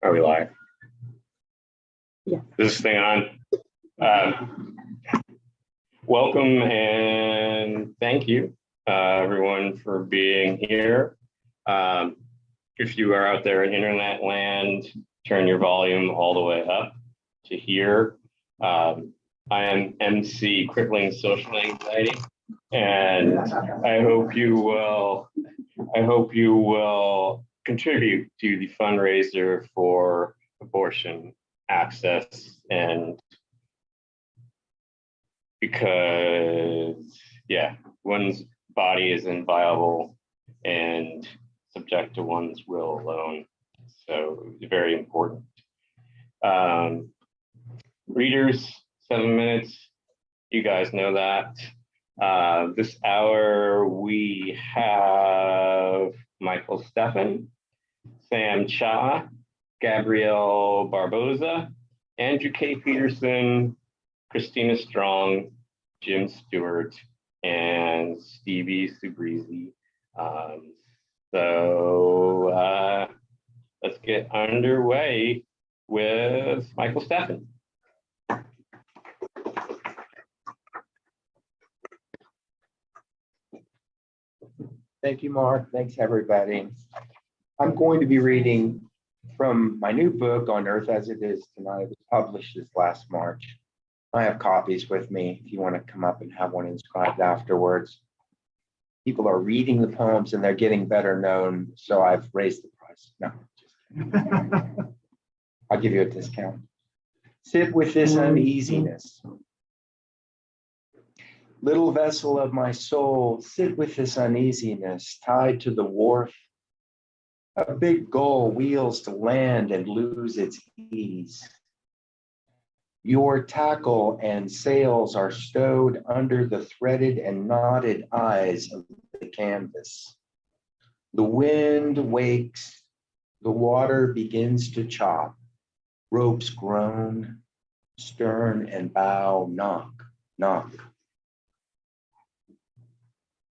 Are we live? Yeah. Is this thing on? Welcome and thank you, everyone, for being here. If you are out there in internet land, turn your volume all the way up to here. I am MC Crippling Social Anxiety, and I hope you will contribute to the fundraiser for abortion access, and because one's body is inviolable and subject to one's will alone, so it's very important. Readers, 7 minutes, you guys know that. This hour we have Michael Steffen, Sam Cha, Gabriel Barbosa, Andrew K. Peterson, Christina Strong, Jim Stewart, and Stevie Subrizi. So let's get underway with Michael Steffen. Thank you, Mark. Thanks, everybody. I'm going to be reading from my new book, On Earth as It Is Tonight. It was published this last March. I have copies with me if you want to come up and have one inscribed afterwards. People are reading the poems and they're getting better known, so I've raised the price. No, just kidding. I'll give you a discount. Sit with this uneasiness. Little vessel of my soul, sit with this uneasiness, tied to the wharf. A big gull wheels to land and lose its ease. Your tackle and sails are stowed under the threaded and knotted eyes of the canvas. The wind wakes, the water begins to chop, ropes groan, stern and bow knock, knock.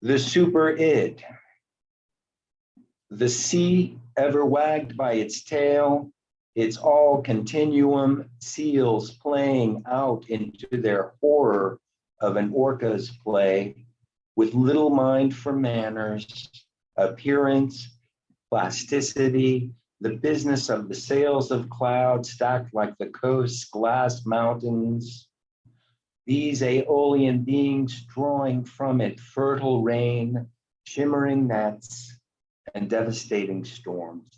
The super id, the sea ever wagged by its tail, its all continuum seals playing out into their horror of an orca's play, with little mind for manners, appearance, plasticity, the business of the sails of clouds stacked like the coast's glass mountains. These aeolian beings drawing from it fertile rain, shimmering nets, and devastating storms.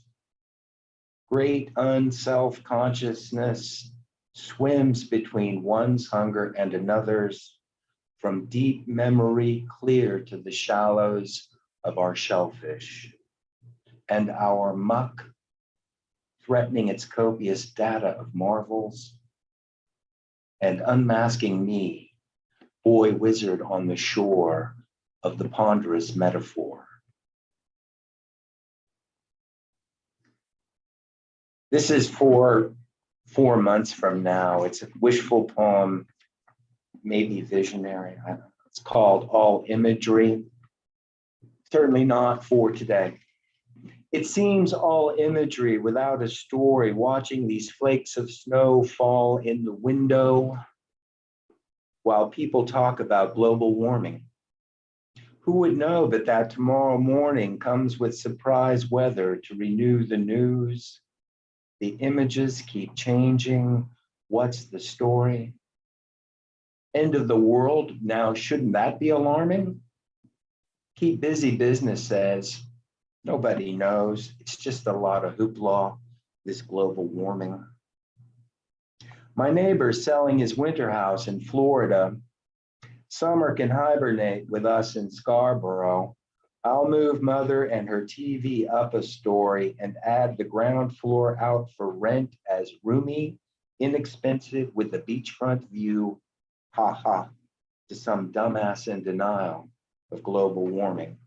Great unself-consciousness swims between one's hunger and another's, from deep memory clear to the shallows of our shellfish, and our muck threatening its copious data of marvels, and unmasking me, boy wizard on the shore of the ponderous metaphor. This is for 4 months from now. It's a wishful poem, maybe visionary. I don't know. It's called All Imagery. Certainly not for today. It seems all imagery without a story, watching these flakes of snow fall in the window while people talk about global warming. Who would know but that tomorrow morning comes with surprise weather to renew the news? The images keep changing. What's the story? End of the world? Now, shouldn't that be alarming? Keep busy business says. Nobody knows. It's just a lot of hoopla, this global warming. My neighbor's selling his winter house in Florida. Summer can hibernate with us in Scarborough. I'll move mother and her TV up a story and add the ground floor out for rent as roomy, inexpensive with the beachfront view, ha ha, to some dumbass in denial of global warming.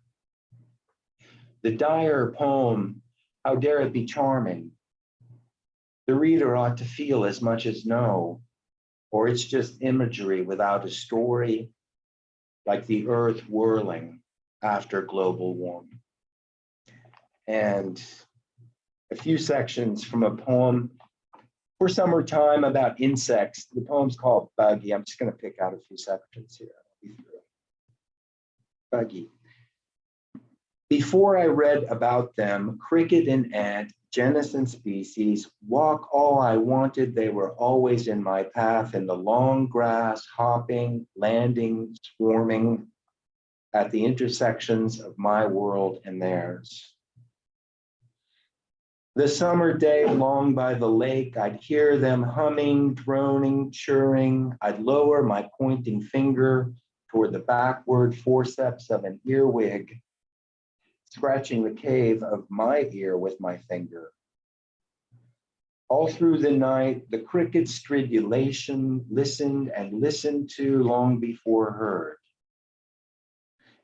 The dire poem, how dare it be charming? The reader ought to feel as much as know, or it's just imagery without a story, like the earth whirling after global warming. And a few sections from a poem for summertime about insects. The poem's called Buggy. I'm just going to pick out a few sections here. Buggy. Before I read about them, cricket and ant, genus and species, walk all I wanted, they were always in my path in the long grass, hopping, landing, swarming at the intersections of my world and theirs. The summer day long by the lake, I'd hear them humming, droning, churring. I'd lower my pointing finger toward the backward forceps of an earwig, scratching the cave of my ear with my finger. All through the night, the cricket stridulation listened and listened to long before heard.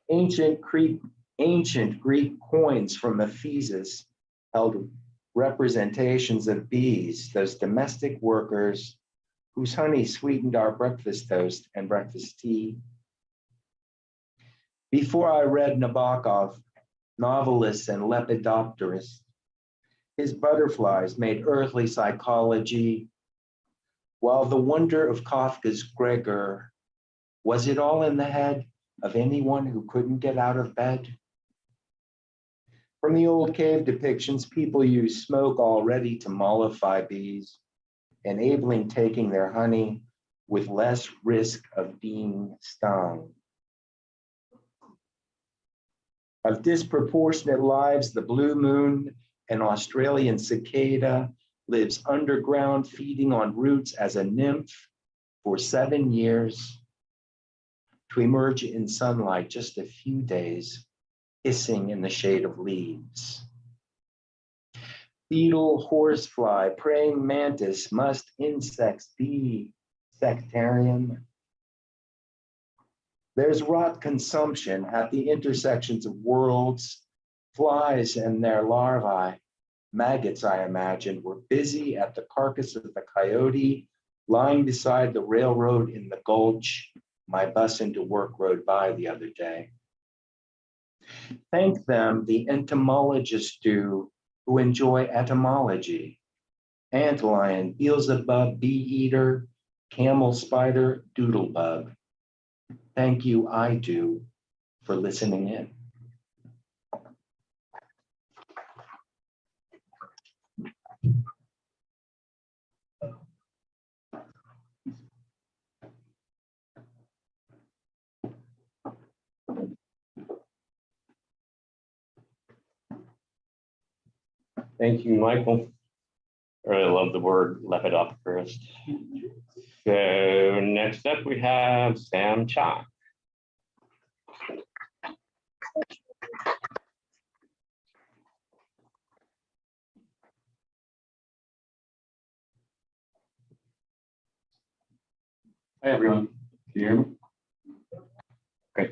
Ancient Greek coins from Ephesus held representations of bees, those domestic workers whose honey sweetened our breakfast toast and breakfast tea. Before I read Nabokov, novelist and lepidopterist, his butterflies made earthly psychology, while the wonder of Kafka's Gregor, was it all in the head of anyone who couldn't get out of bed? From the old cave depictions, people use smoke already to mollify bees, enabling taking their honey with less risk of being stung. Of disproportionate lives, the blue moon, an Australian cicada, lives underground, feeding on roots as a nymph for 7 years, to emerge in sunlight just a few days, hissing in the shade of leaves. Beetle, horsefly, praying mantis, must insects be sectarian? There's rot consumption at the intersections of worlds. Flies and their larvae, maggots, I imagine, were busy at the carcass of the coyote lying beside the railroad in the gulch my bus into work rode by the other day. Thank them, the entomologists do, who enjoy etymology. Antlion, Beelzebub, bee-eater, camel spider, doodlebug. Thank you, I do, for listening in. Thank you, Michael. I really love the word lepidopterist. So next up we have Sam Cha. Hi, everyone. Can you hear me? Great.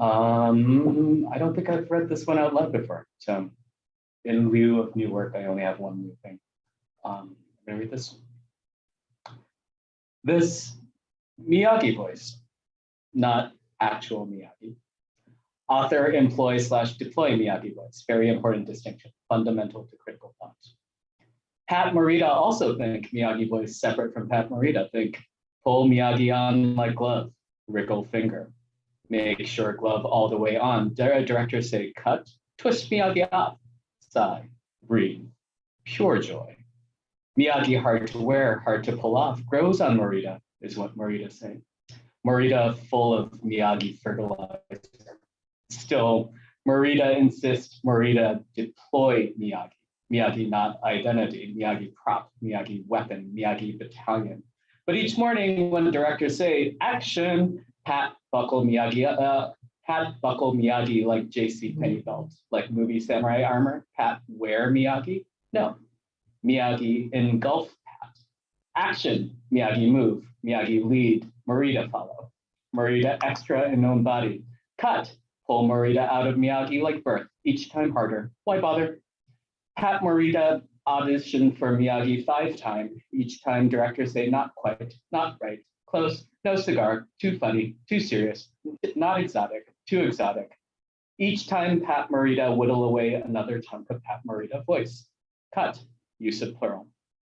I don't think I've read this one out loud before. So in lieu of new work, I only have one new thing. I'm gonna read this. This Miyagi voice, not actual Miyagi. Author, employ / deploy Miyagi voice. Very important distinction, fundamental to critical thought. Pat Morita also think Miyagi voice separate from Pat Morita. Think pull Miyagi on like glove, wriggle finger. Make sure glove all the way on. Director say cut, twist Miyagi off. Sigh, breathe, pure joy. Miyagi hard to wear, hard to pull off, grows on Morita, is what Morita say. Morita full of Miyagi fertilizer. Still, Morita insists Morita deploy Miyagi. Miyagi not identity, Miyagi prop, Miyagi weapon, Miyagi battalion. But each morning when the directors say action, Pat buckle Miyagi like JC Penney belt, like movie samurai armor. Pat wear Miyagi? No. Miyagi engulf Pat. Action, Miyagi move, Miyagi lead, Morita follow. Morita extra in own body. Cut, pull Morita out of Miyagi like birth, each time harder. Why bother? Pat Morita auditioned for Miyagi 5 times. Each time directors say not quite, not right, close, no cigar, too funny, too serious, not exotic, too exotic. Each time Pat Morita whittle away another chunk of Pat Morita voice. Cut, use of plural.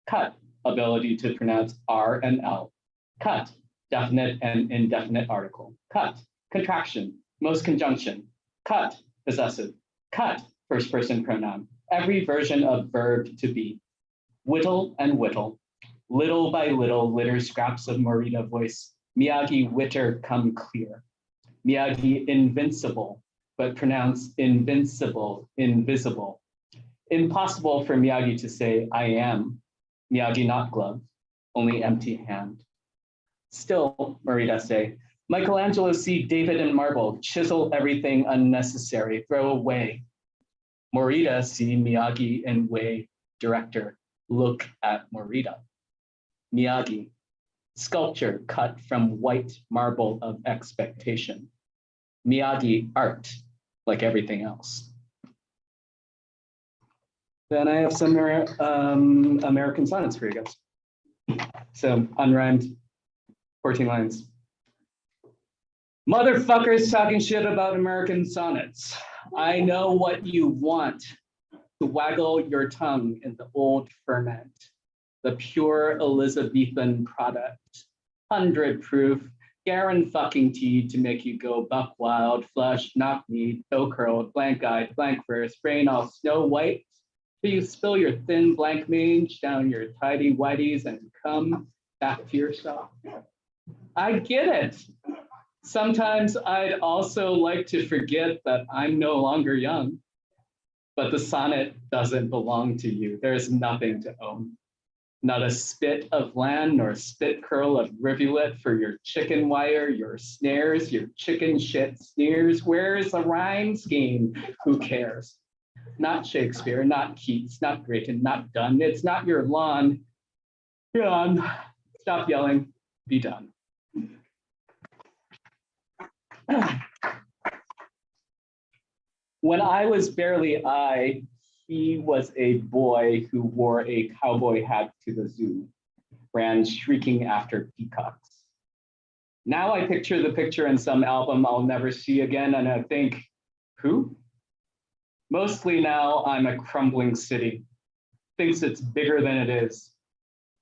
Cut, ability to pronounce R and L. Cut, definite and indefinite article. Cut, contraction, most conjunction. Cut, possessive. Cut, first person pronoun. Every version of verb to be. Whittle and whittle. Little by little, litter scraps of Morita voice. Miyagi witter come clear. Miyagi invincible, but pronounce invincible, invisible. Impossible for Miyagi to say, I am. Miyagi not glove, only empty hand. Still, Morita say, Michelangelo see David in marble, chisel everything unnecessary, throw away. Morita see Miyagi in way, director, look at Morita. Miyagi, sculpture cut from white marble of expectation. Miyagi art, like everything else. Then I have some American sonnets for you guys. So unrhymed, 14 lines. Motherfuckers talking shit about American sonnets. I know what you want, to waggle your tongue in the old ferment, the pure Elizabethan product, 100 proof, guaranteed to make you go buck wild, flush, knock kneed, toe curled, blank eyed, blank verse, brain all snow white, till you spill your thin blank mange down your tidy whities and come back to yourself. I get it. Sometimes I'd also like to forget that I'm no longer young, but the sonnet doesn't belong to you. There's nothing to own. Not a spit of land nor a spit curl of rivulet for your chicken wire, your snares, your chicken shit sneers. Where's the rhyme scheme? Who cares? Not Shakespeare, not Keats, not Drayton, not Donne. It's not your lawn. You're on. Stop yelling. Be done. When I was barely I, he was a boy who wore a cowboy hat to the zoo, ran shrieking after peacocks. Now I picture the picture in some album I'll never see again, and I think, who? Mostly now I'm a crumbling city, thinks it's bigger than it is.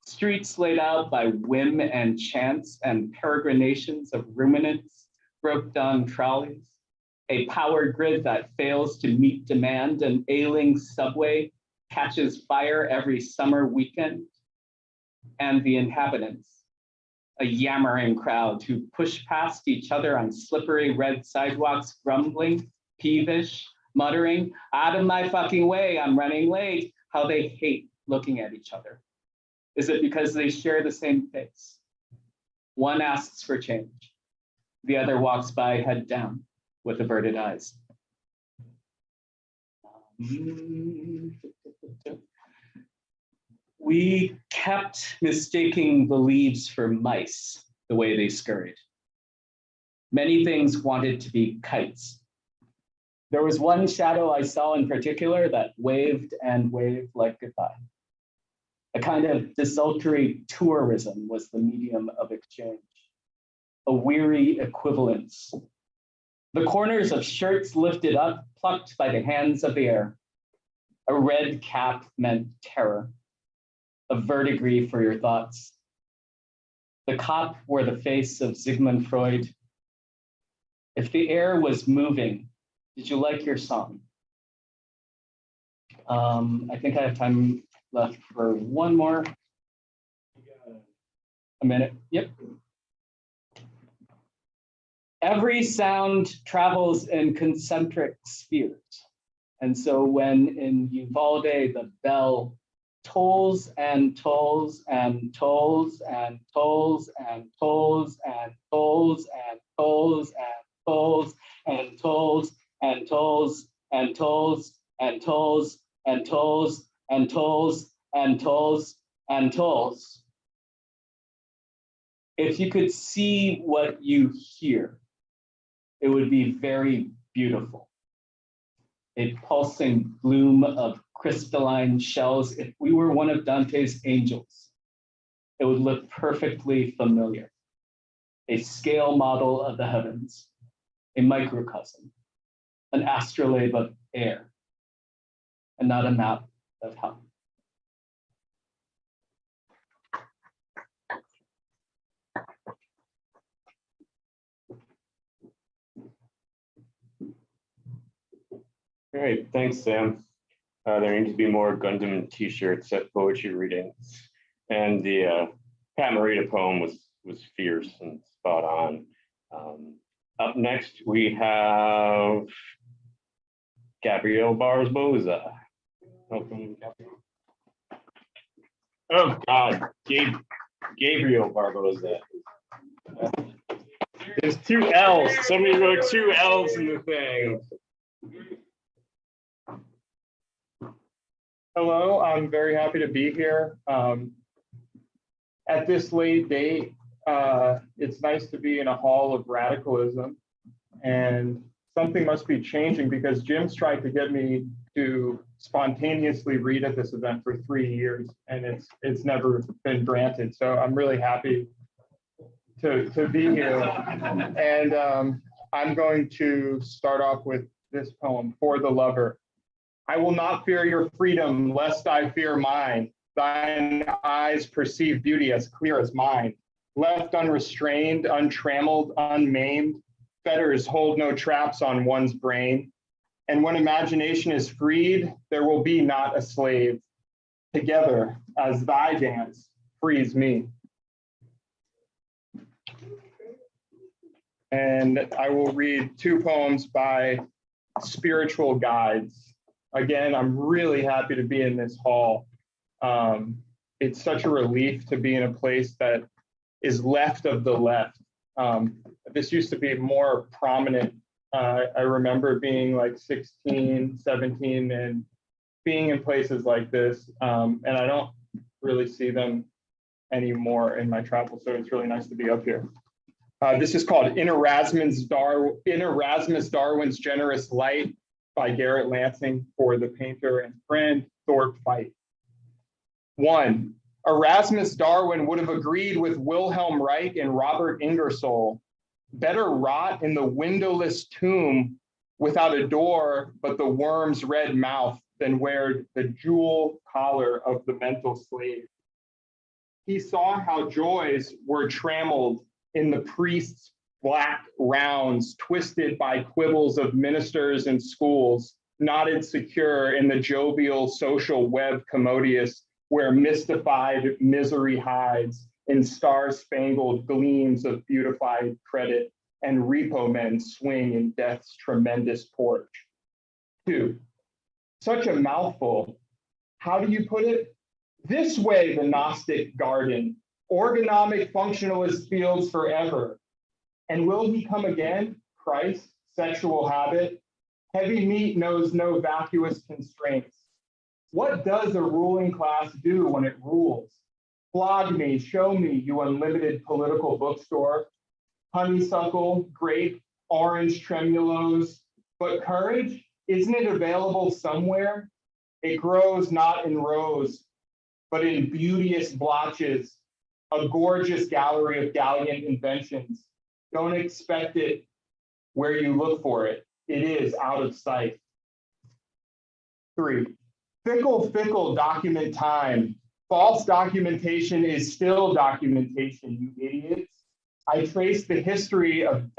Streets laid out by whim and chance and peregrinations of ruminants, broke down trolleys, a power grid that fails to meet demand, an ailing subway catches fire every summer weekend, and the inhabitants, a yammering crowd who push past each other on slippery red sidewalks, grumbling, peevish, muttering, out of my fucking way, I'm running late, how they hate looking at each other. Is it because they share the same face? One asks for change. The other walks by head down with averted eyes. We kept mistaking the leaves for mice the way they scurried. Many things wanted to be kites. There was one shadow I saw in particular that waved and waved like goodbye. A kind of desultory tourism was the medium of exchange, a weary equivalence. The corners of shirts lifted up, plucked by the hands of the air. A red cap meant terror, a verdigris for your thoughts. The cop wore the face of Sigmund Freud. If the air was moving, did you like your song? I think I have time left for one more. A minute, yep. Every sound travels in concentric spheres. And so when in Uvalde, the bell tolls and tolls and tolls and tolls and tolls and tolls and tolls and tolls and tolls and tolls and tolls and tolls and tolls and tolls and tolls and tolls. If you could see what you hear, it would be very beautiful. A pulsing bloom of crystalline shells. If we were one of Dante's angels, it would look perfectly familiar. A scale model of the heavens, a microcosm, an astrolabe of air, and not a map of hell. All right, thanks, Sam. There needs to be more Gundam t-shirts at poetry readings. And the Pat Morita poem was fierce and spot on. Up next, we have Gabriel Barbosa. Welcome, Gabriel. Oh God, Gabriel Barbosa. There's two L's. Somebody wrote two L's in the thing. Hello, I'm very happy to be here. At this late date, it's nice to be in a hall of radicalism, and something must be changing because Jim's tried to get me to spontaneously read at this event for 3 years, and it's never been granted. So I'm really happy to be here. And I'm going to start off with this poem, For the Lover. I will not fear your freedom, lest I fear mine. Thine eyes perceive beauty as clear as mine. Left unrestrained, untrammeled, unmaimed, fetters hold no traps on one's brain. And when imagination is freed, there will be not a slave. Together, as thy dance frees me. And I will read 2 poems by spiritual guides. Again, I'm really happy to be in this hall. It's such a relief to be in a place that is left of the left. This used to be more prominent. I remember being like 16, 17 and being in places like this. And I don't really see them anymore in my travels. So it's really nice to be up here. This is called In Erasmus Darwin's Generous Light by Garrett Lansing for the painter and friend Thorpe Fight. 1. Erasmus Darwin would have agreed with Wilhelm Reich and Robert Ingersoll. Better rot in the windowless tomb without a door but the worm's red mouth than wear the jewel collar of the mental slave. He saw how joys were trammeled in the priest's black rounds, twisted by quibbles of ministers and schools, knotted secure in the jovial social web commodious, where mystified misery hides in star-spangled gleams of beautified credit, and repo men swing in death's tremendous porch. 2. Such a mouthful. How do you put it? This way, the Gnostic garden, orgonomic functionalist fields forever. And will he come again? Christ, sexual habit. Heavy meat knows no vacuous constraints. What does a ruling class do when it rules? Flog me, show me, you unlimited political bookstore. Honeysuckle, grape, orange tremulos. But courage, isn't it available somewhere? It grows not in rows, but in beauteous blotches, a gorgeous gallery of gallant inventions. Don't expect it where you look for it. It is out of sight. 3. Fickle document time. False documentation is still documentation, you idiots. I trace the history of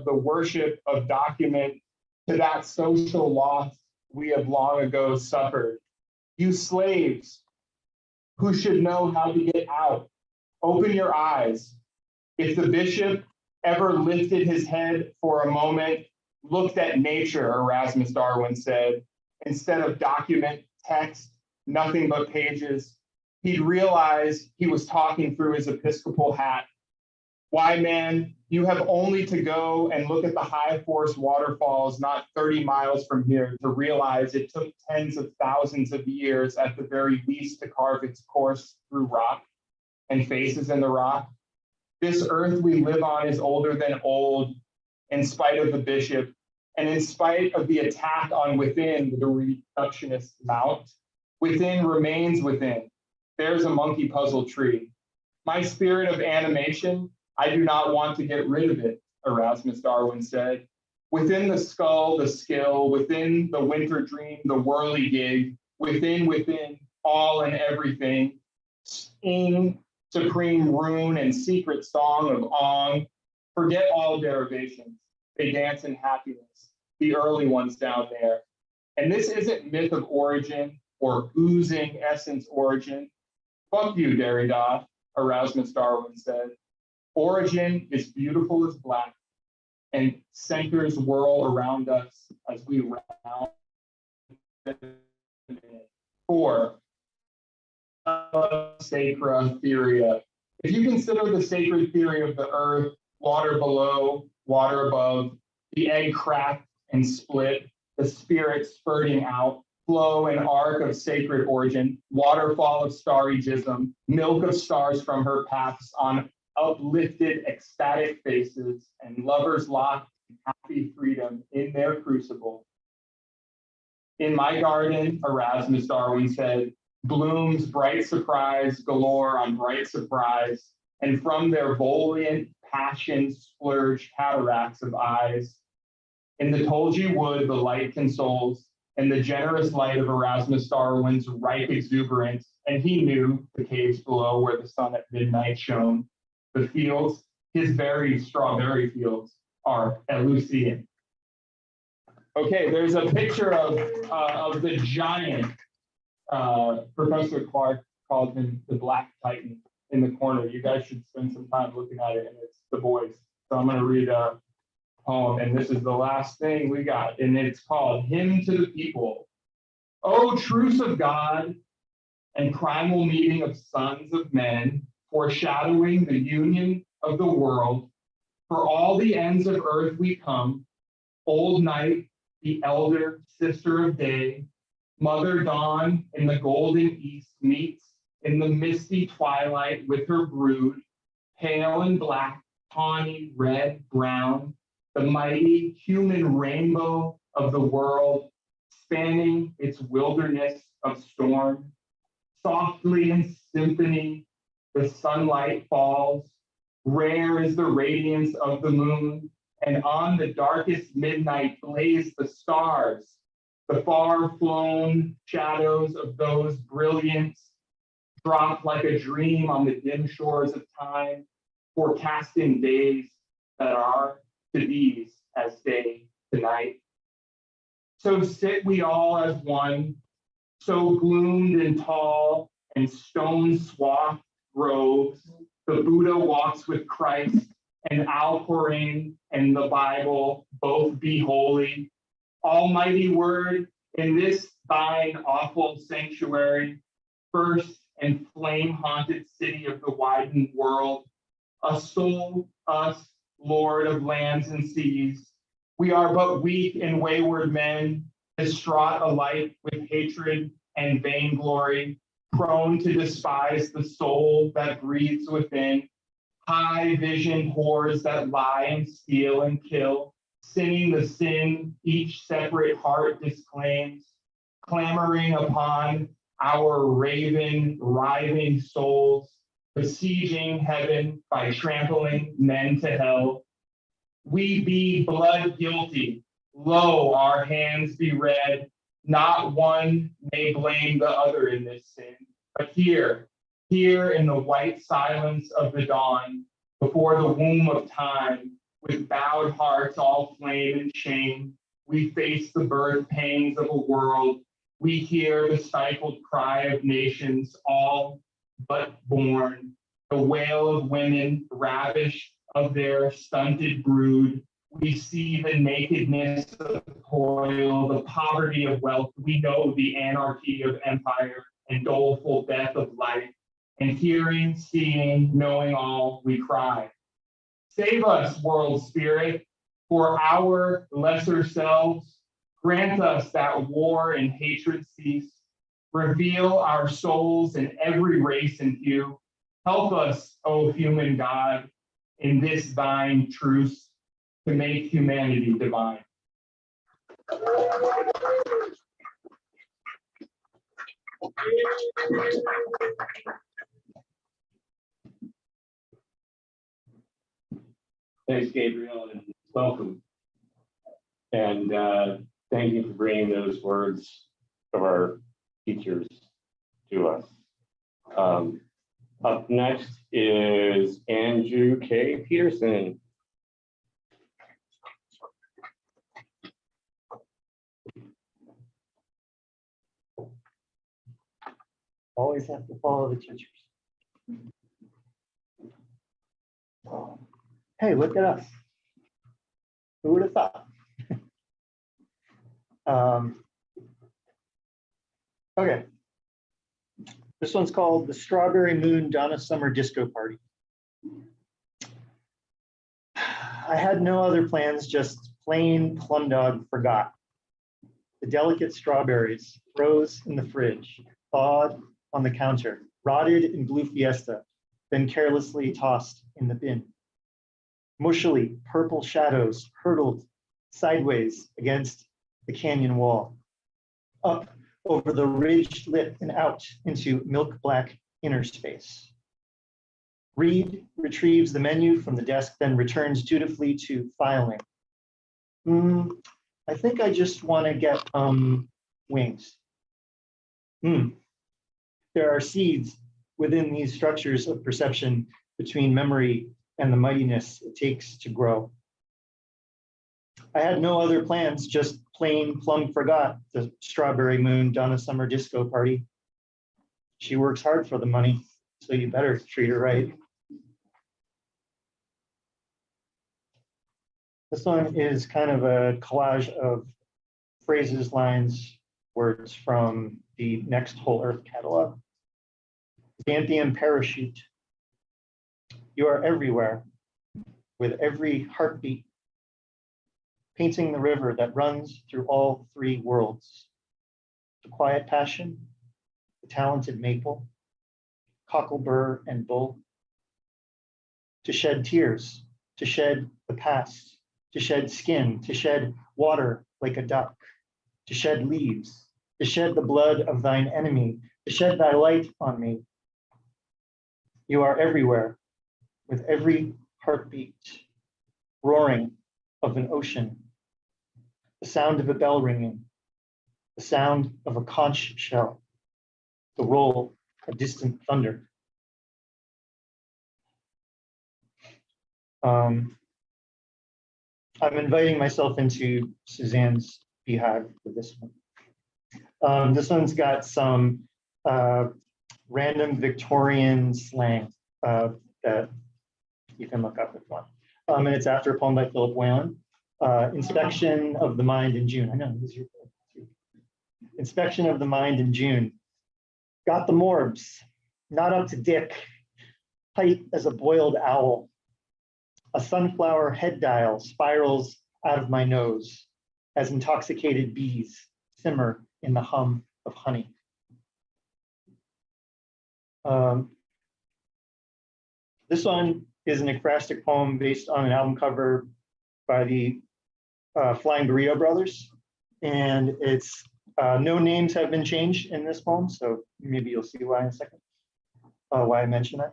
the worship of document to that social loss we have long ago suffered. You slaves who should know how to get out, open your eyes. If the bishop ever lifted his head for a moment, looked at nature, Erasmus Darwin said, instead of document, text, nothing but pages, he'd realize he was talking through his Episcopal hat. Why, man, you have only to go and look at the high force waterfalls not 30 miles from here to realize it took tens of thousands of years at the very least to carve its course through rock and faces in the rock. This earth we live on is older than old, in spite of the bishop, and in spite of the attack on within, the reductionist mount. Within remains within. There's a monkey puzzle tree. My spirit of animation, I do not want to get rid of it, Erasmus Darwin said. Within the skull, the skill, within the winter dream, the whirligig, within, all and everything, sing, supreme rune and secret song of Ong, forget all derivations. They dance in happiness, the early ones down there. And this isn't myth of origin or oozing essence origin. Fuck you, Derrida, Erasmus Darwin said. Origin is beautiful as black, and centers whirl around us as we round for sacra theoria. If you consider the sacred theory of the earth, water below, water above, the egg cracked and split, the spirit spurting out, flow and arc of sacred origin, waterfall of starry jism, milk of stars from her paths on uplifted ecstatic faces, and lovers locked in happy freedom in their crucible. In my garden, Erasmus Darwin said, blooms bright surprise galore on bright surprise, and from their ebullient passion splurge cataracts of eyes. In the Tolgi wood, the light consoles, and the generous light of Erasmus Darwin's ripe exuberance, and he knew the caves below where the sun at midnight shone. The fields, his very strawberry fields, are Eleusinian. Okay, there's a picture of the giant. Professor Clark called him the Black Titan in the corner. You guys should spend some time looking at it, and it's the boys. So I'm going to read a poem, and this is the last thing we got, and it's called Hymn to the People. O truce of God and primal meeting of sons of men, foreshadowing the union of the world, for all the ends of earth we come, old night, the elder sister of day, mother dawn in the golden east meets in the misty twilight with her brood, pale and black, tawny, red, brown, the mighty human rainbow of the world, spanning its wilderness of storm. Softly in symphony, the sunlight falls, rare is the radiance of the moon, and on the darkest midnight blaze the stars, the far-flown shadows of those brilliants drop like a dream on the dim shores of time, forecasting days that are to these as day to night. So sit we all as one, so gloomed and tall and stone-swathed robes, the Buddha walks with Christ, and Al-Quran and the Bible both be holy. Almighty word, in this thine awful sanctuary, first and flame-haunted city of the widened world, a soul, us, Lord of lands and seas, we are but weak and wayward men, distraught alike with hatred and vainglory, prone to despise the soul that breathes within, high-visioned whores that lie and steal and kill, sinning the sin each separate heart disclaims, clamoring upon our raven, writhing souls, besieging heaven by trampling men to hell. We be blood guilty, lo, our hands be red, not one may blame the other in this sin, but here in the white silence of the dawn, before the womb of time, with bowed hearts all flame and shame, we face the birth pains of a world. We hear the stifled cry of nations, all but born, the wail of women ravished of their stunted brood. We see the nakedness of toil, the poverty of wealth. We know the anarchy of empire and doleful death of life. And hearing, seeing, knowing all, we cry. Save us, world spirit, for our lesser selves. Grant us that war and hatred cease. Reveal our souls in every race and hue. Help us, O human God, in this thine truce, to make humanity divine. Thanks, Gabriel, and welcome. And thank you for bringing those words of our teachers to us. Up next is Andrew K. Peterson. Always have to follow the teachers. Hey, look at us. Who would have thought? Okay. This one's called The Strawberry Moon Donna Summer Disco Party. I had no other plans, just plain plum dog forgot. The delicate strawberries froze in the fridge, thawed on the counter, rotted in blue fiesta, then carelessly tossed in the bin. Mushily, purple shadows hurtled sideways against the canyon wall, up over the ridged lip and out into milk black inner space. Reed retrieves the menu from the desk, then returns dutifully to filing. I think I just want to get wings. There are seeds within these structures of perception between memory and the mightiness it takes to grow. I had no other plans, just plain plum forgot the Strawberry Moon Donna Summer Disco Party. She works hard for the money, so you better treat her right. This one is kind of a collage of phrases, lines, words from the Next Whole Earth catalog. Xanthium parachute. You are everywhere, with every heartbeat, painting the river that runs through all three worlds. The quiet passion, the talented maple, cocklebur and bull. To shed tears, to shed the past, to shed skin, to shed water like a duck, to shed leaves, to shed the blood of thine enemy, to shed thy light on me. You are everywhere, with every heartbeat, roaring of an ocean, the sound of a bell ringing, the sound of a conch shell, the roll of distant thunder. I'm inviting myself into Suzanne's beehive for this one. This one's got some random Victorian slang that you can look up if you want. And it's after a poem by Philip Whalen. Inspection of the mind in June. I know, this is your inspection of the mind in June. Got the morbs, not up to dick, tight as a boiled owl. A sunflower head dial spirals out of my nose as intoxicated bees simmer in the hum of honey. This one is an ekphrastic poem based on an album cover by the Flying Burrito Brothers. And it's no names have been changed in this poem, so maybe you'll see why in a second, why I mention that.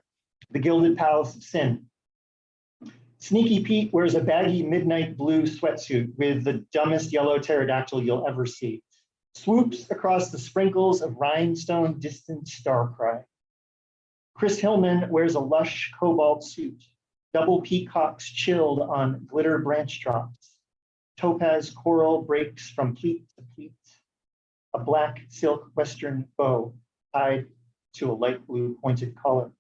The Gilded Palace of Sin. Sneaky Pete wears a baggy midnight blue sweatsuit with the dumbest yellow pterodactyl you'll ever see. Swoops across the sprinkles of rhinestone distant star cry. Chris Hillman wears a lush cobalt suit. Double peacocks chilled on glitter branch drops. Topaz coral breaks from pleat to pleat. A black silk western bow tied to a light blue pointed collar.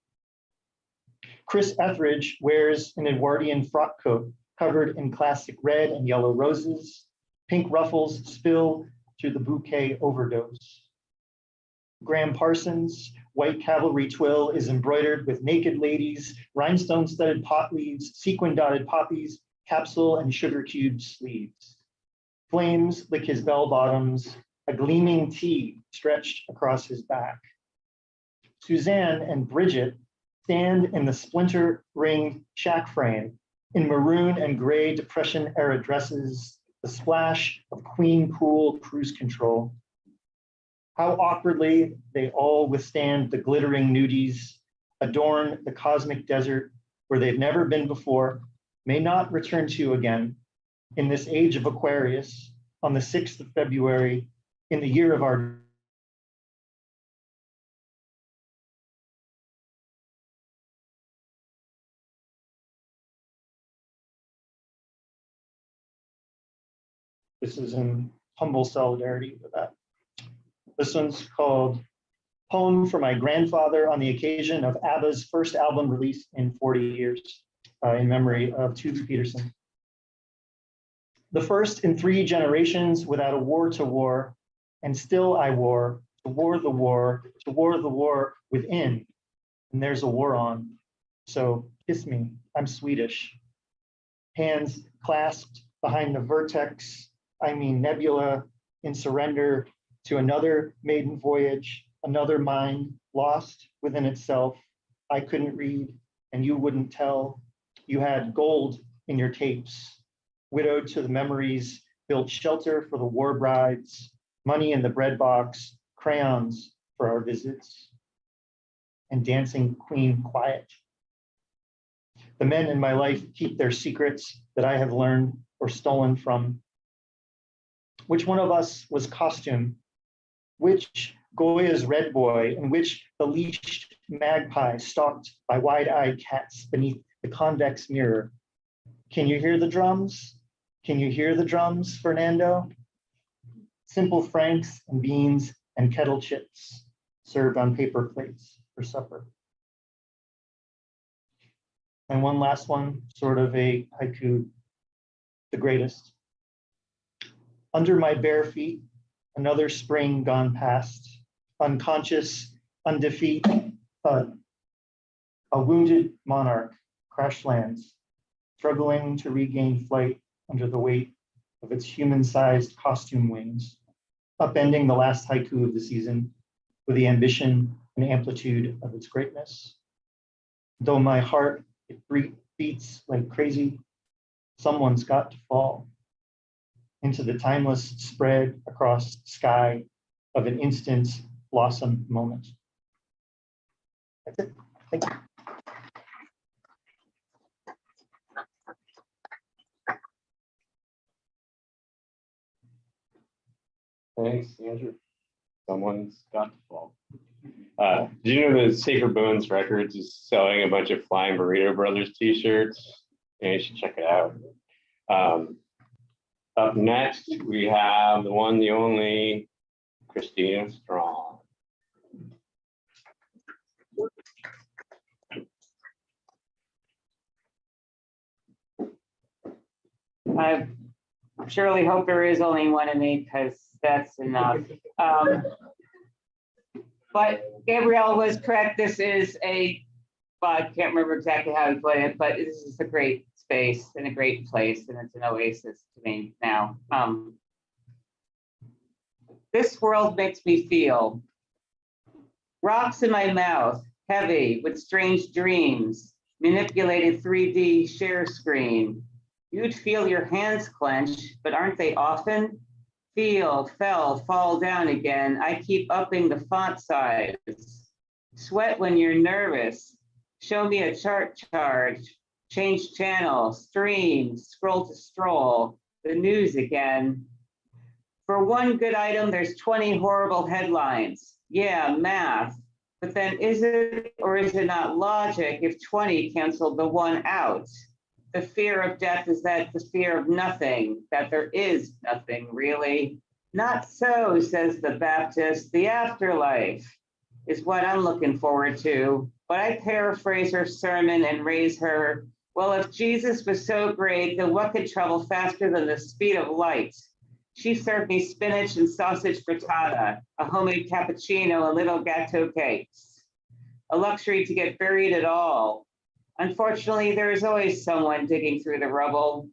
Chris Etheridge wears an Edwardian frock coat covered in classic red and yellow roses. Pink ruffles spill through the bouquet overdose. Graham Parsons' white cavalry twill is embroidered with naked ladies, rhinestone-studded pot leaves, sequin-dotted poppies, capsule and sugar cube sleeves. Flames lick his bell bottoms, a gleaming T stretched across his back. Suzanne and Bridget stand in the splinter-ringed shack frame in maroon and gray Depression-era dresses, the splash of Queen Pool cruise control. How awkwardly they all withstand the glittering nudies, adorn the cosmic desert where they've never been before, may not return to again, in this age of Aquarius, on the 6th of February, in the year of our This is in humble solidarity with that. This one's called Poem for My Grandfather on the occasion of ABBA's first album release in 40 years, in memory of Toots Peterson. The first in 3 generations without a war to war, and still I war, to war the war, to war the war within, and there's a war on. So kiss me, I'm Swedish. Hands clasped behind the vertex, I mean nebula, in surrender to another maiden voyage, another mind lost within itself. I couldn't read and you wouldn't tell. You had gold in your tapes, widowed to the memories, built shelter for the war brides, money in the bread box, crayons for our visits, and dancing queen quiet. The men in my life keep their secrets that I have learned or stolen from. Which one of us was costume? Which Goya's red boy, and which the leashed magpie stalked by wide-eyed cats beneath the convex mirror? Can you hear the drums? Can you hear the drums, Fernando? Simple franks and beans and kettle chips served on paper plates for supper. And one last one, sort of a haiku, the greatest. Under my bare feet, another spring gone past, unconscious, undefeated, a wounded monarch crash lands, struggling to regain flight under the weight of its human-sized costume wings, upending the last haiku of the season with the ambition and amplitude of its greatness. Though my heart, it beats like crazy, someone's got to fall into the timeless spread across sky of an instant blossom moment. That's it. Thank you. Thanks, Andrew. Someone's got to fall. Do you know that Sacred Bones Records is selling a bunch of Flying Burrito Brothers t-shirts? Yeah, you should check it out. Up next, we have the one, the only, Christina Strong. I surely hope there is only one of me, because that's enough. But Gabriel was correct. This is well, I can't remember exactly how he put it, but this is a great space and a great place, and it's an oasis to me now. This world makes me feel rocks in my mouth, heavy with strange dreams, manipulated 3D share screen. You'd feel your hands clench, but aren't they often? Fell, fall down again. I keep upping the font size. Sweat when you're nervous. Show me a chart charge. Change channel, stream, scroll to stroll. The news again. For one good item, there's 20 horrible headlines. Yeah, math. But then is it or is it not logic if 20 canceled the one out? The fear of death is that the fear of nothing, that there is nothing really. Not so, says the Baptist. The afterlife is what I'm looking forward to. But I paraphrase her sermon and raise her, well, if Jesus was so great, then what could travel faster than the speed of light? She served me spinach and sausage frittata, a homemade cappuccino, and little gâteau cakes. A luxury to get buried at all. Unfortunately, there is always someone digging through the rubble.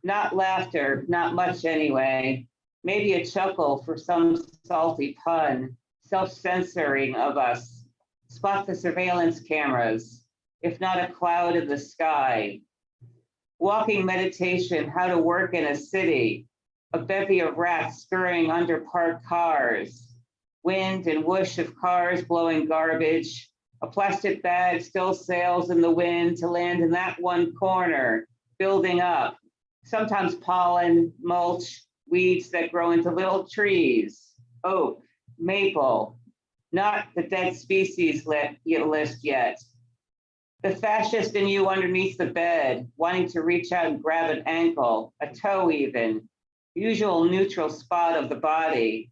Not laughter, not much anyway. Maybe a chuckle for some salty pun, self-censoring of us. Spot the surveillance cameras, if not a cloud in the sky. Walking meditation, how to work in a city. A bevy of rats scurrying under parked cars. Wind and whoosh of cars blowing garbage. A plastic bag still sails in the wind to land in that one corner, building up. sometimes pollen, mulch, weeds that grow into little trees, oak, maple, not the dead species list yet. The fascist in you underneath the bed, wanting to reach out and grab an ankle, a toe even, usual neutral spot of the body.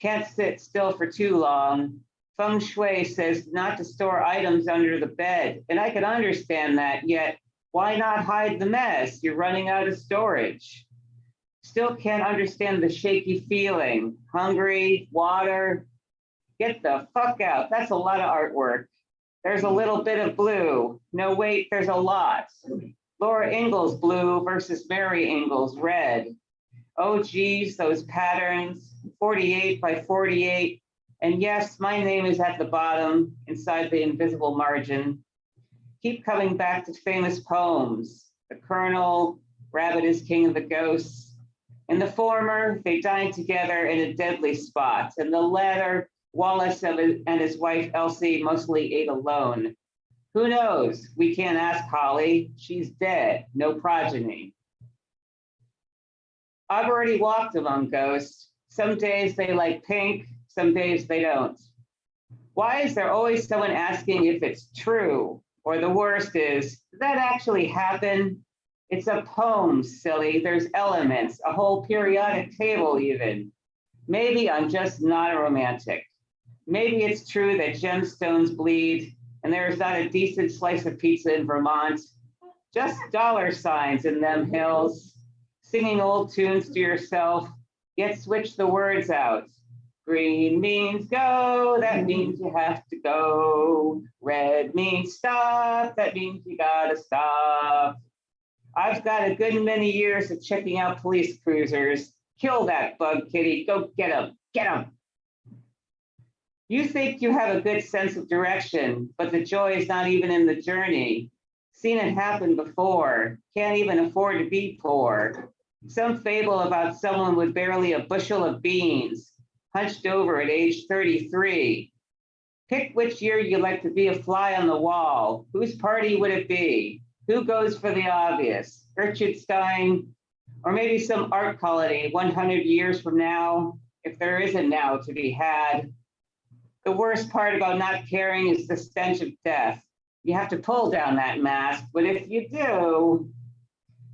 Can't sit still for too long. Feng Shui says not to store items under the bed, and I can understand that, yet why not hide the mess? You're running out of storage. Still can't understand the shaky feeling. Hungry, water, get the fuck out. That's a lot of artwork. There's a little bit of blue. No, wait, there's a lot. Laura Ingalls blue versus Mary Ingalls red. Oh, geez, those patterns, 48 by 48. And yes, my name is at the bottom, inside the invisible margin. Keep coming back to famous poems. The Colonel, Rabbit is King of the Ghosts. In the former, they dined together in a deadly spot. In the latter, Wallace and his wife Elsie mostly ate alone. Who knows? We can't ask Holly. She's dead, no progeny. I've already walked among ghosts. Some days they like pink, some days they don't. Why is there always someone asking if it's true? Or the worst is, did that actually happen? It's a poem, silly. There's elements, a whole periodic table even. Maybe I'm just not a romantic. Maybe it's true that gemstones bleed and there is not a decent slice of pizza in Vermont. Just dollar signs in them hills. Singing old tunes to yourself, yet switch the words out. Green means go, that means you have to go. Red means stop, that means you gotta stop. I've got a good many years of checking out police cruisers. Kill that bug, kitty, go get him, get him. You think you have a good sense of direction, but the joy is not even in the journey. Seen it happen before, can't even afford to be poor. Some fable about someone with barely a bushel of beans, hunched over at age 33. Pick which year you like to be a fly on the wall. Whose party would it be? Who goes for the obvious? Gertrude Stein, or maybe some art colony 100 years from now, if there is a now to be had. The worst part about not caring is the stench of death. You have to pull down that mask, but if you do,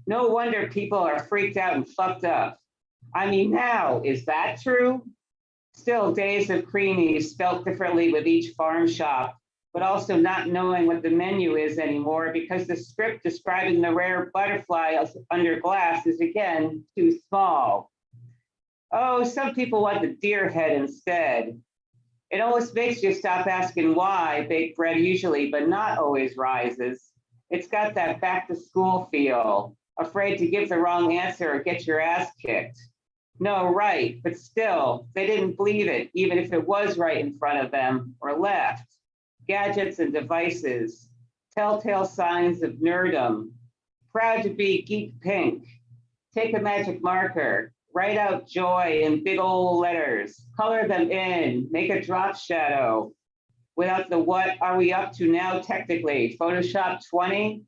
no wonder people are freaked out and fucked up. I mean, now, is that true? Still, days of creamies spelt differently with each farm shop, but also not knowing what the menu is anymore because the script describing the rare butterfly under glass is again too small. Oh, some people want the deer head instead. It almost makes you stop asking why baked bread usually, but not always rises. It's got that back to school feel, afraid to give the wrong answer or get your ass kicked. No, right, but still, they didn't believe it, even if it was right in front of them or left. Gadgets and devices, telltale signs of nerdom. Proud to be geek pink. Take a magic marker, write out joy in big old letters, color them in, make a drop shadow. Without the what are we up to now technically, Photoshop 20?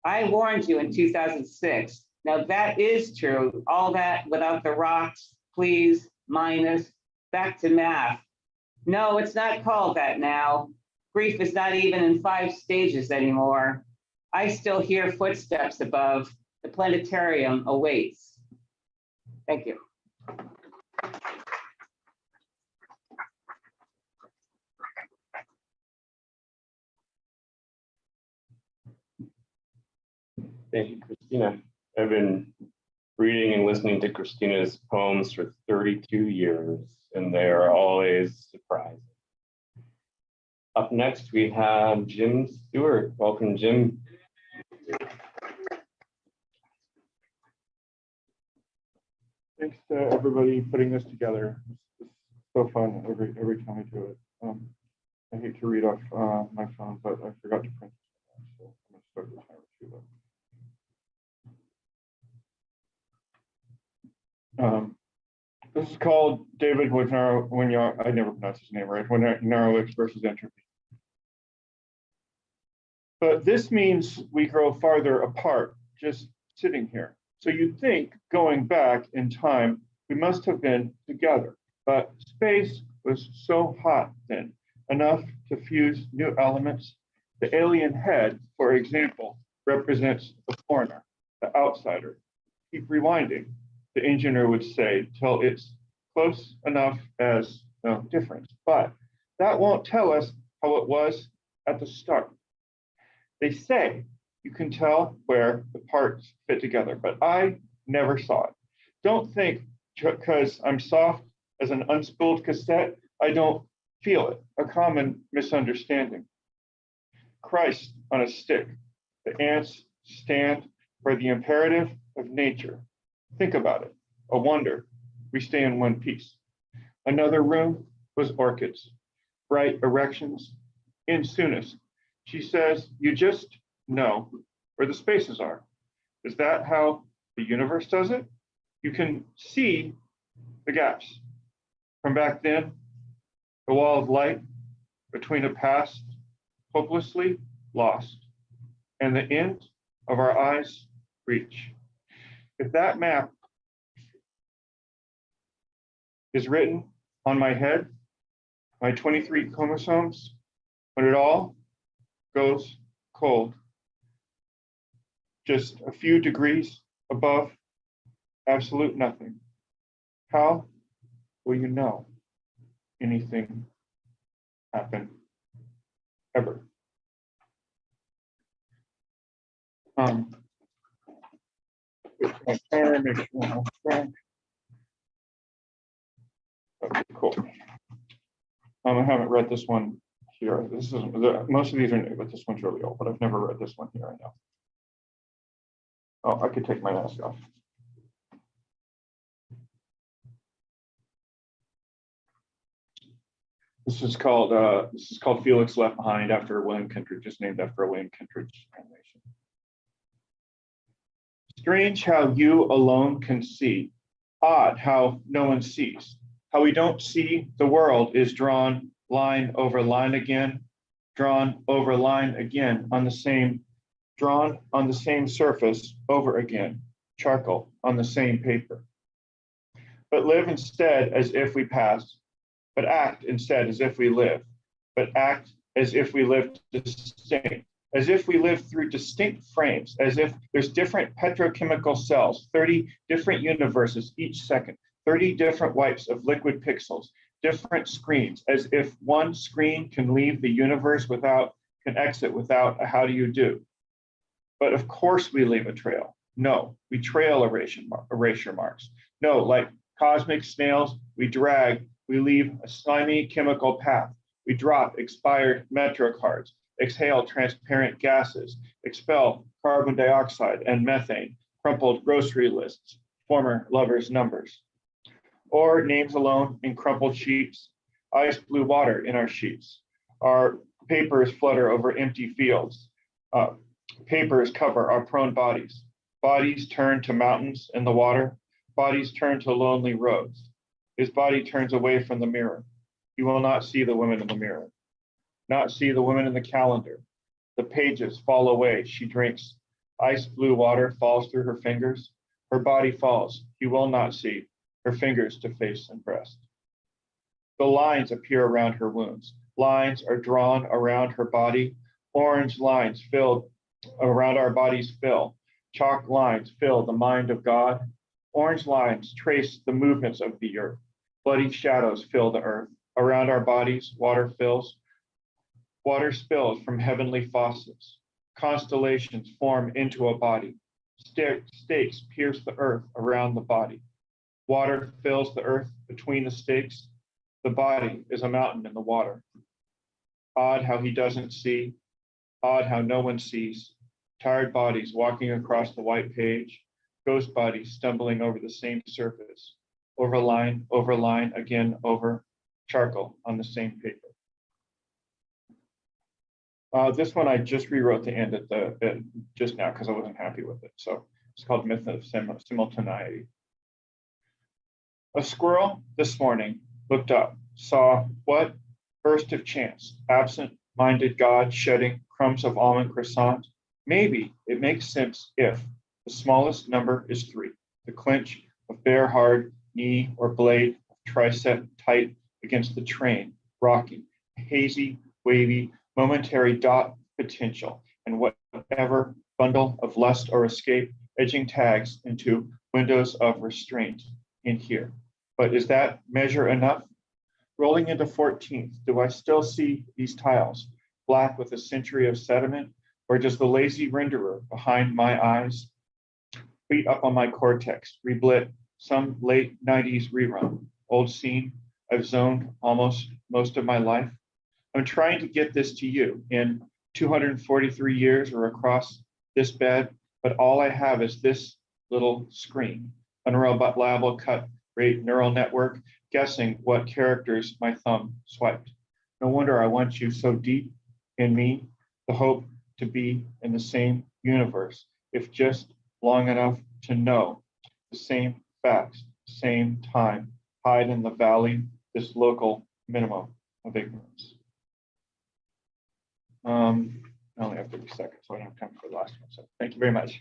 I warned you in 2006. Now that is true, all that without the rocks, please, minus, back to math. No, it's not called that now. Grief is not even in 5 stages anymore. I still hear footsteps above. The planetarium awaits. Thank you. Thank you, Christina. I've been reading and listening to Christina's poems for 32 years, and they are always surprising. Up next, we have Jim Stewart. Welcome, Jim. Thanks to everybody putting this together. It's so fun every time I do it. I hate to read off my phone, but I forgot to print this, so I'm going to start the timer too. This is called David Wojnarowicz. I never pronounced his name right. Wojnarowicz versus entropy. But this means we grow farther apart, just sitting here. So you'd think going back in time, we must have been together, but space was so hot then, enough to fuse new elements. The alien head, for example, represents the foreigner, the outsider. Keep rewinding, the engineer would say, till it's close enough as no difference. But that won't tell us how it was at the start. They say you can tell where the parts fit together, but I never saw it. Don't think because I'm soft as an unspooled cassette, I don't feel it, a common misunderstanding. Christ on a stick, the ants stand for the imperative of nature. Think about it, a wonder, we stay in one piece. Another room was orchids, bright erections, in soonest. She says, you just know where the spaces are. Is that how the universe does it? You can see the gaps. From back then, the wall of light between a past hopelessly lost and the end of our eyes reach. If that map is written on my head, my 23 chromosomes, when it all goes cold, just a few degrees above absolute nothing, how will you know anything happened ever? Okay, cool. I haven't read this one here. This is most of these are new, but this one's really old. But I've never read this one here. I know. Oh, I could take my mask off. This is called Felix Left Behind, after William Kentridge, just named after a William Kentridge animation. Strange how you alone can see. Odd how no one sees. How we don't see the world is drawn line over line again, drawn over line again on the same, drawn on the same surface over again, charcoal on the same paper. But live instead as if we pass, but act instead as if we live, but act as if we live distinct, as if we live through distinct frames, as if there's different petrochemical cells, 30 different universes each second, 30 different wipes of liquid pixels, different screens, as if one screen can leave the universe without, can exit without a how do you do. But of course we leave a trail. No, we trail erasure marks. No, like cosmic snails, we drag, we leave a slimy chemical path. We drop expired metro cards, exhale transparent gases, expel carbon dioxide and methane, crumpled grocery lists, former lovers' numbers. Or names alone in crumpled sheets, ice blue water in our sheets. Our papers flutter over empty fields. Papers cover our prone bodies. Bodies turn to mountains in the water. Bodies turn to lonely roads. His body turns away from the mirror. He will not see the women in the mirror, not see the women in the calendar. The pages fall away. She drinks. Ice blue water falls through her fingers. Her body falls. He will not see her fingers to face and breast. The lines appear around her wounds. Lines are drawn around her body. Orange lines filled around our bodies fill. Chalk lines fill the mind of God. Orange lines trace the movements of the earth. Bloody shadows fill the earth. Around our bodies, water fills. Water spills from heavenly faucets. Constellations form into a body. Stakes pierce the earth around the body. Water fills the earth between the stakes. The body is a mountain in the water. Odd how he doesn't see. Odd how no one sees. Tired bodies walking across the white page. Ghost bodies stumbling over the same surface. Over line, again over charcoal on the same paper. This one I just rewrote to end at just now because I wasn't happy with it. So it's called Myth of Simultaneity. A squirrel this morning looked up, saw what burst of chance, absent-minded God shedding crumbs of almond croissant. Maybe it makes sense if The smallest number is 3. The clinch of bare hard knee or blade of tricep tight against the train, rocking, hazy, wavy, momentary dot potential, and whatever bundle of lust or escape edging tags into windows of restraint in here. But is that measure enough? Rolling into 14th, do I still see these tiles, black with a century of sediment, or does the lazy renderer behind my eyes beat up on my cortex, reblit some late 90s rerun, old scene I've zoned almost most of my life? I'm trying to get this to you in 243 years or across this bed, but all I have is this little screen, unreliable cut rate neural network, guessing what characters my thumb swiped. No wonder I want you so deep in me, the hope to be in the same universe, if just long enough to know the same facts, same time, hide in the valley, this local minimum of ignorance. I only have 30 seconds, so I don't have time for the last one. So thank you very much.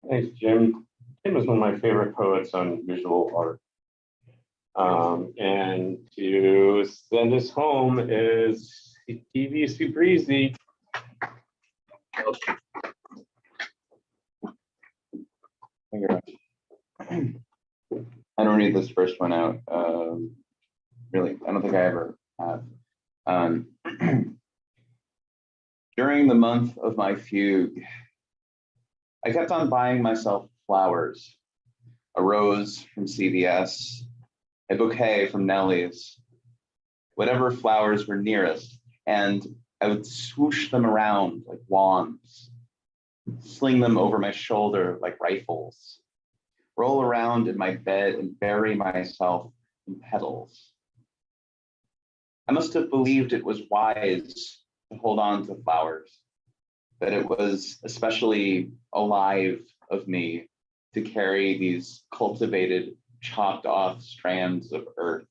Thanks, Jim. Jim is one of my favorite poets on visual art. And to send us home is TVC Breezy. I don't read this first one out. Really, I don't think I ever have. During the month of my fugue, I kept on buying myself flowers, a rose from CVS, a bouquet from Nellie's, whatever flowers were nearest, and I would swoosh them around like wands, sling them over my shoulder like rifles, roll around in my bed and bury myself in petals. I must have believed it was wise to hold on to flowers, that it was especially alive of me to carry these cultivated, chopped off strands of earth.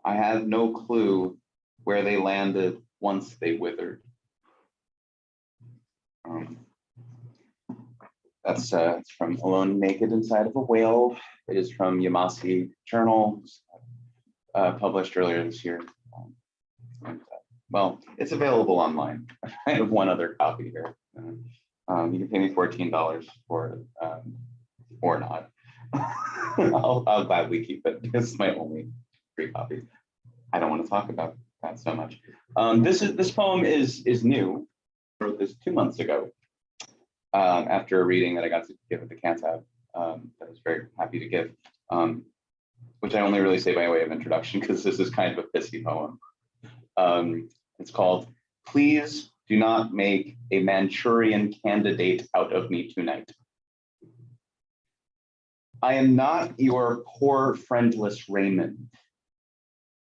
I had no clue where they landed once they withered. That's from Alone Naked Inside of a Whale. It is from Yamasi Journal, published earlier this year. Well, it's available online. I have one other copy here. You can pay me $14 for it, or not. I'll gladly keep it. This is my only free copy. I don't want to talk about that so much. This poem is new. I wrote this 2 months ago after a reading that I got to give at the Cantab that I was very happy to give, which I only really say by way of introduction because this is kind of a pissy poem. It's called "Please Do Not Make a Manchurian Candidate Out of Me Tonight." I am not your poor friendless Raymond.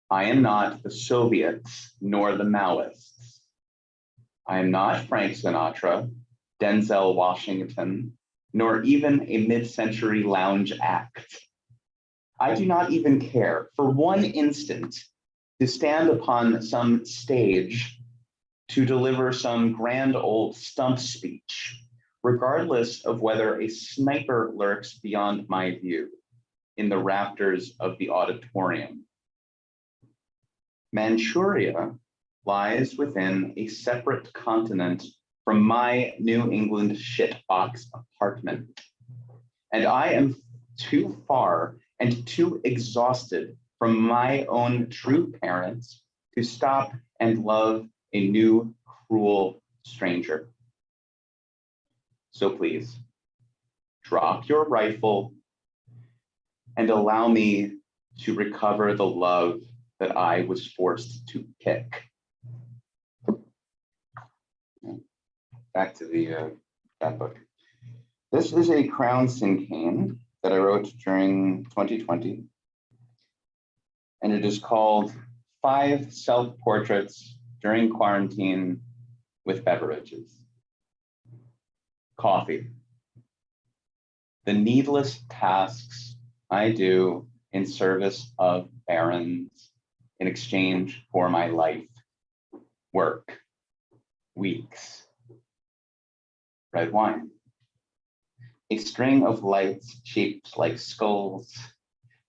I am not the Soviets nor the Maoists. I am not Frank Sinatra, Denzel Washington, nor even a mid-century lounge act. I do not even care for one instant to stand upon some stage to deliver some grand old stump speech, regardless of whether a sniper lurks beyond my view in the rafters of the auditorium. Manchuria lies within a separate continent from my New England shitbox apartment, and I am too far and too exhausted from my own true parents to stop and love a new cruel stranger. So please, drop your rifle and allow me to recover the love that I was forced to pick. Back to that book. This is a Crown Cinquain that I wrote during 2020. And it is called 5 Self-Portraits During Quarantine with Beverages. Coffee. The needless tasks I do in service of barons in exchange for my life, work, weeks, red wine. A string of lights shaped like skulls,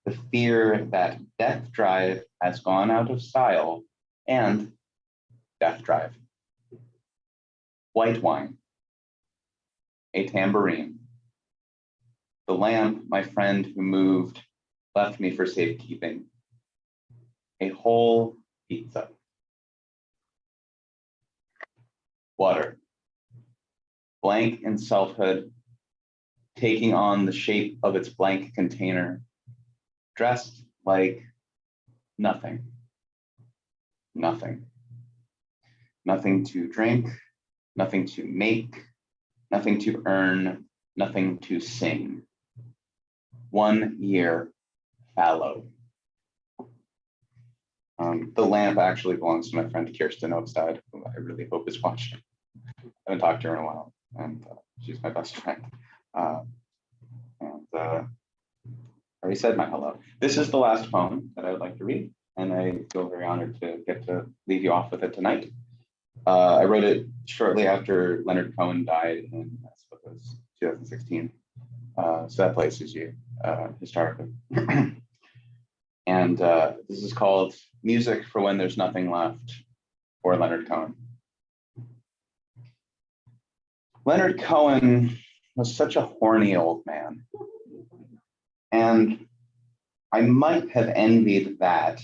the fear that death drive has gone out of style, and death drive. White wine, a tambourine. The lamp my friend who moved left me for safekeeping. A whole pizza. Water. Blank in selfhood, taking on the shape of its blank container, dressed like nothing. Nothing. Nothing to drink, nothing to make, nothing to earn, nothing to sing. 1 year fallow. The lamp actually belongs to my friend Kirsten Obstad, who I really hope is watching. I haven't talked to her in a while, and she's my best friend. I already said my hello. This is the last poem that I would like to read, and I feel very honored to get to leave you off with it tonight. I wrote it shortly after Leonard Cohen died in, I suppose, 2016. So that places you historically. And this is called Music for When There's Nothing Left, for Leonard Cohen. Leonard Cohen was such a horny old man. And I might have envied that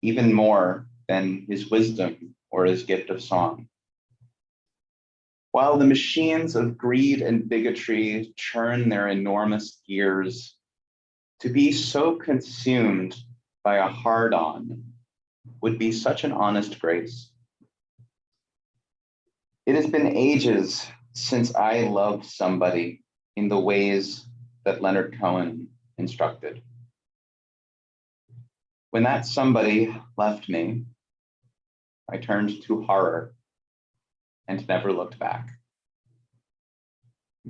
even more than his wisdom or his gift of song. While the machines of greed and bigotry churn their enormous gears, to be so consumed by a hard-on would be such an honest grace. It has been ages since I loved somebody in the ways that Leonard Cohen instructed. When that somebody left me, I turned to horror and never looked back.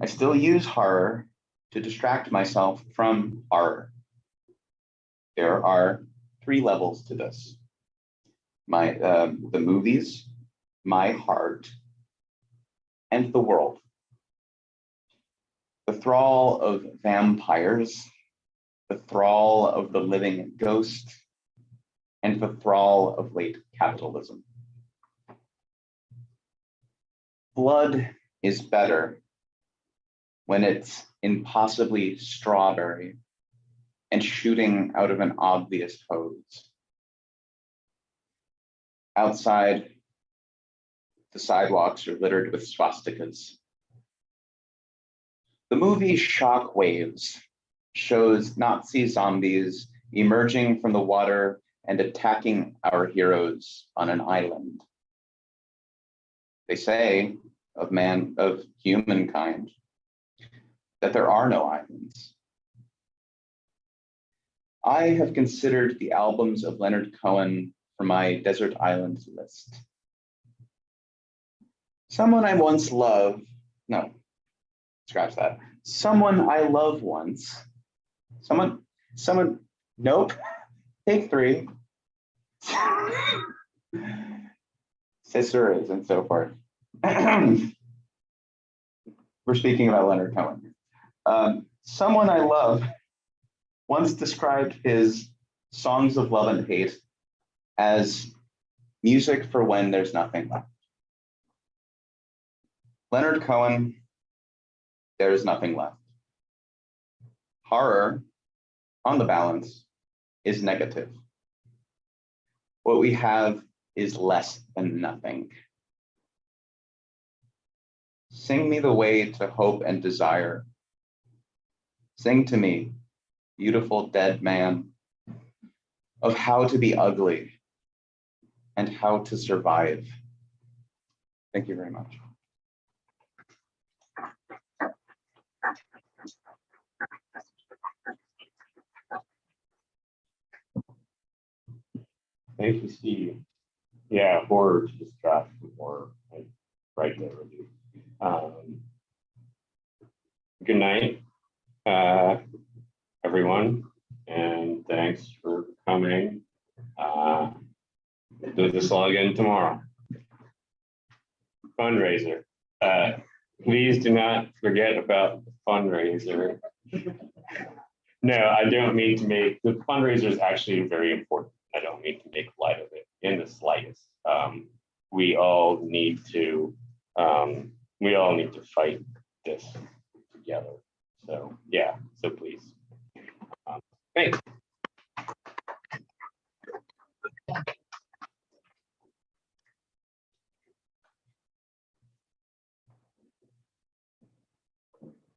I still use horror to distract myself from horror. There are 3 levels to this. The movies, my heart, and the world. The thrall of vampires, the thrall of the living ghost, and the thrall of late capitalism. Blood is better when it's impossibly strawberry and shooting out of an obvious hose. Outside, the sidewalks are littered with swastikas. The movie Shockwaves shows Nazi zombies emerging from the water and attacking our heroes on an island. They say of humankind that there are no islands. I have considered the albums of Leonard Cohen for my desert island list. Someone I once loved, no, scratch that. Someone I love once, nope, take 3. Sisters and so forth. We're speaking about Leonard Cohen. Someone I love once described his songs of love and hate as music for when there's nothing left. Leonard Cohen, there is nothing left. Horror, on the balance, is negative. What we have is less than nothing. Sing me the way to hope and desire. Sing to me, beautiful dead man, of how to be ugly and how to survive. Thank you very much. Thank you, Steve. Yeah, horror to distract from horror. I'm right there with you. Good night, everyone. and thanks for coming. We'll do this all again tomorrow. Fundraiser. Please do not forget about the fundraiser. No, I don't mean to make, the fundraiser is actually very important. I don't mean to make light of it in the slightest. We all need to fight this together. So yeah, so please. Thanks.